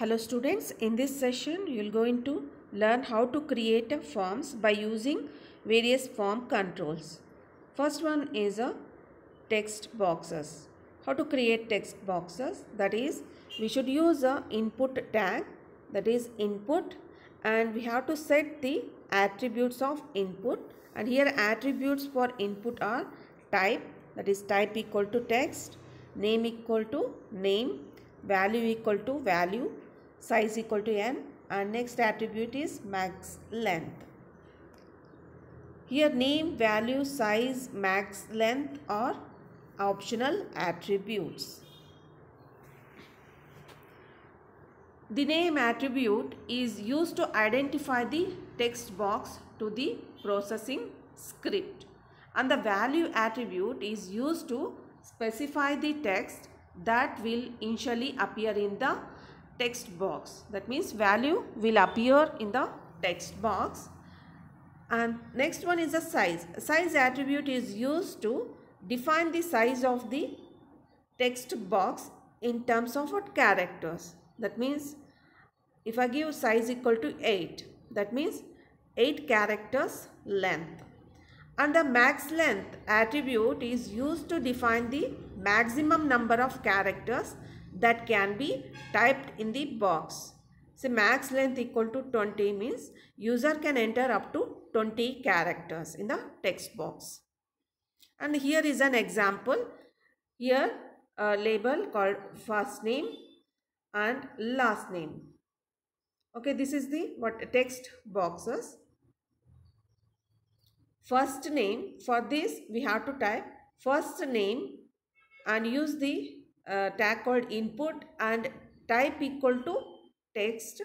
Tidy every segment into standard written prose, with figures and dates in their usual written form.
Hello students, in this session you are going to learn how to create forms by using various form controls. First one is a text boxes. How to create text boxes, that is we should use a input tag, that is input, and we have to set the attributes of input, and here attributes for input are type, that is type equal to text, name equal to name, value equal to value, size equal to n, and next attribute is max length. Here name, value, size, max length are optional attributes. The name attribute is used to identify the text box to the processing script, and the value attribute is used to specify the text that will initially appear in the text box. That means value will appear in the text box. And next one is the size. Size attribute is used to define the size of the text box in terms of what characters. That means if I give size equal to 8, that means 8 characters length. And the max length attribute is used to define the maximum number of characters that can be typed in the box. So max length equal to 20 means user can enter up to 20 characters in the text box. And here is an example. Here a label called first name and last name. Okay, this is the text boxes. First name, for this we have to type first name and use the tag called input, and type equal to text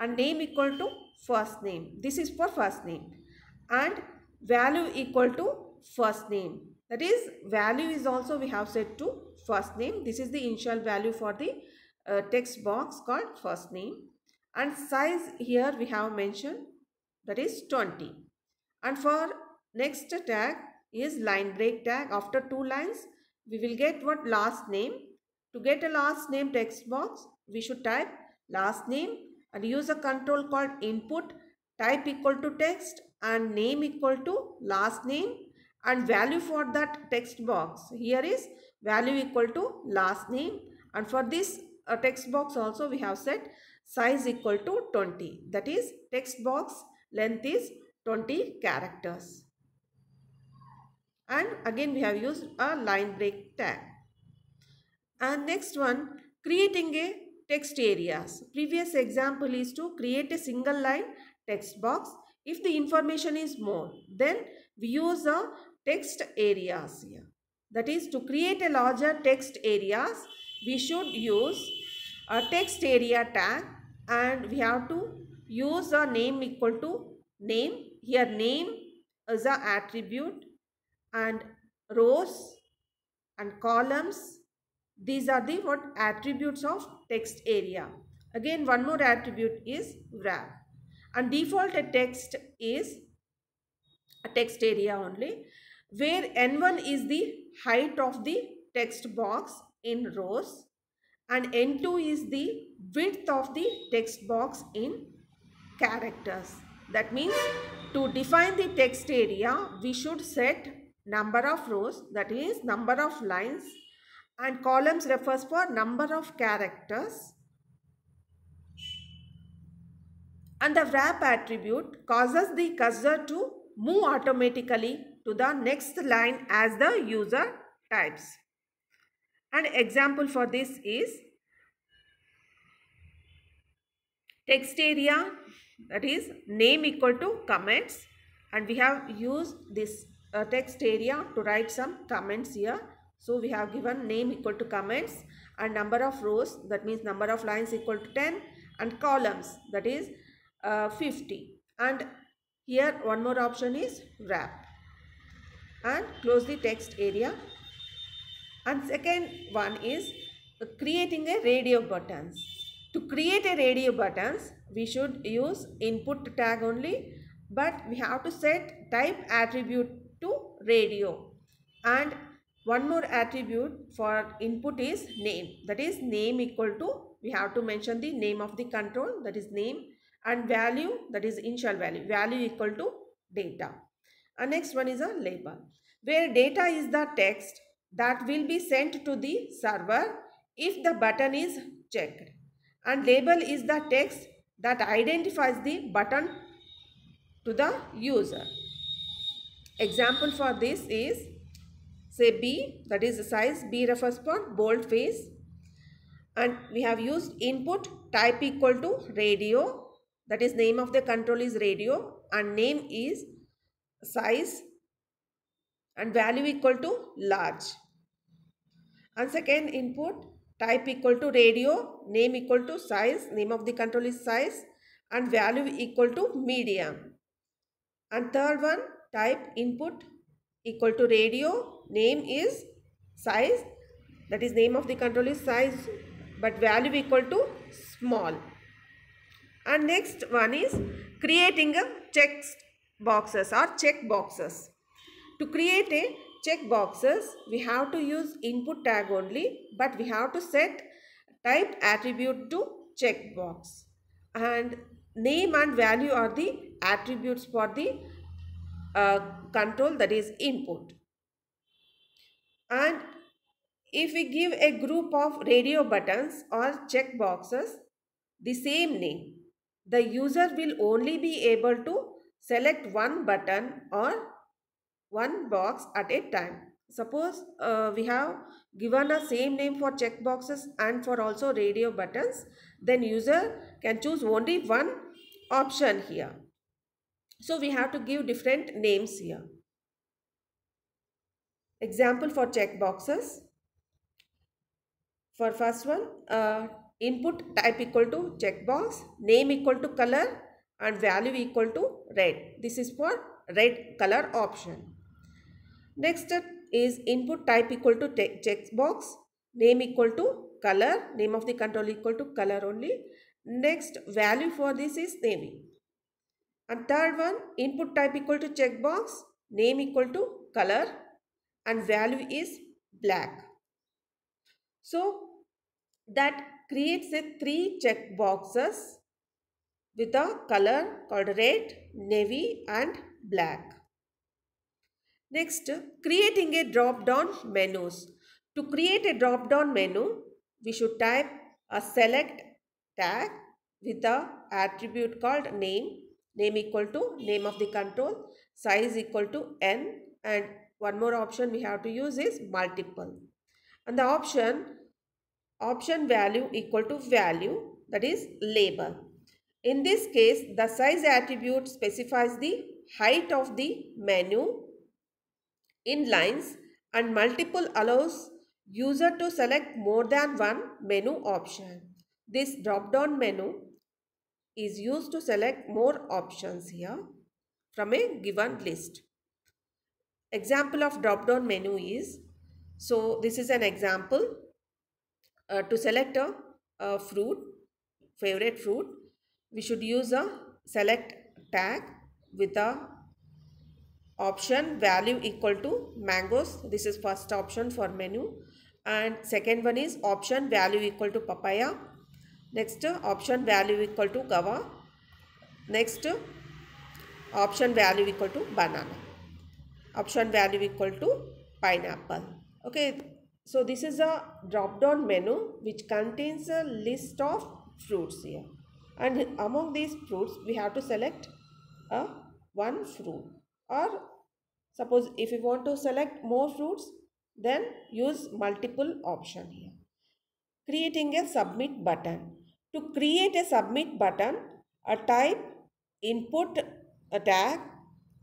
and name equal to first name. This is for first name, and value equal to first name. That is value is also we have set to first name. This is the initial value for the text box called first name, and size here we have mentioned, that is 20. And for next tag is line break tag. After 2 lines we will get what last name. To get a last name text box we should type last name and use a control called input, type equal to text and name equal to last name, and value for that text box here is value equal to last name. And for this text box also we have set size equal to 20, that is text box length is 20 characters. And again we have used a line break tag. And next one, creating a text areas. Previous example is to create a single line text box. If the information is more, then we use a text areas here. That is, to create a larger text areas we should use a text area tag, and we have to use a name equal to name. Here name is a attribute, and rows and columns, these are the attributes of text area. Again one more attribute is wrap, and default text is a text area only, where n1 is the height of the text box in rows and n2 is the width of the text box in characters. That means to define the text area we should set number of rows, that is number of lines, and columns refers for number of characters, and the wrap attribute causes the cursor to move automatically to the next line as the user types. An example for this is text area, that is name equal to comments, and we have used this text area to write some comments here. So we have given name equal to comments, and number of rows, that means number of lines equal to 10, and columns, that is 50. And here one more option is wrap, and close the text area. And second one is creating a radio buttons. To create a radio buttons we should use input tag only, but we have to set type attribute to radio, and one more attribute for input is name, that is name equal to we have to mention the name of the control, that is name, and value, that is initial value, value equal to data. And next one is a label, where data is the text that will be sent to the server if the button is checked, and label is the text that identifies the button to the user. Example for this is, say B, that is the size, B refers for boldface, and we have used input type equal to radio, that is name of the control is radio, and name is size, and value equal to large. And second input type equal to radio, name equal to size, name of the control is size, and value equal to medium. And third one, type input equal to radio, name is size, that is name of the control is size, but value equal to small. And next one is creating a text boxes or check boxes. To create a check boxes, we have to use input tag only, but we have to set type attribute to checkbox, and name and value are the attributes for the control, that is input. And if we give a group of radio buttons or check boxes the same name, the user will only be able to select one button or one box at a time. Suppose we have given a same name for check boxes and for also radio buttons, then user can choose only one option here. So we have to give different names here. Example for check boxes. For first one, input type equal to checkbox, name equal to color, and value equal to red. This is for red color option. Next is input type equal to checkbox, name equal to color, name of the control equal to color only. Next value for this is navy. And third one, input type equal to checkbox, name equal to color, and value is black. So that creates a 3 check boxes with a color called red, navy, and black. Next, creating a drop-down menus. To create a drop-down menu, we should type a select tag with the attribute called name, name equal to name of the control, size equal to n, and one more option we have to use is multiple. And the option value equal to value, that is label. In this case, the size attribute specifies the height of the menu in lines, and multiple allows user to select more than one menu option. This drop-down menu is used to select more options here from a given list. Example of drop-down menu is, so this is an example. To select a fruit, favorite fruit, we should use a select tag with a option value equal to mangoes. This is first option for menu, and second one is option value equal to papaya. Next option value equal to guava. Next option value equal to banana. Option value equal to pineapple. Okay. So this is a drop-down menu which contains a list of fruits here, and among these fruits we have to select one fruit, or suppose if you want to select more fruits, then use multiple option here. Creating a submit button. To create a submit button, a type input a tag,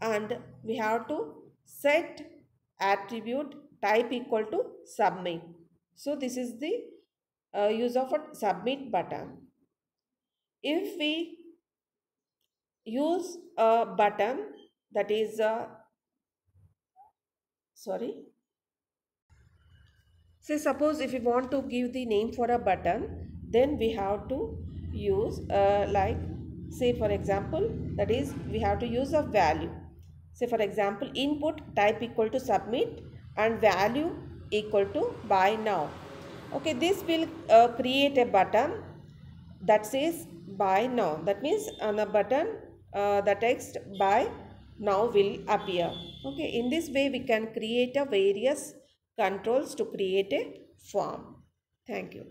and we have to set attribute type equal to submit. So this is the use of a submit button. If we use a button that is say suppose if we want to give the name for a button, then we have to use like, say for example, that is we have to use a value. Say for example, input type equal to submit and value equal to buy now. Okay, this will create a button that says buy now. That means on a button the text buy now will appear. Okay, in this way we can create a various controls to create a form. Thank you.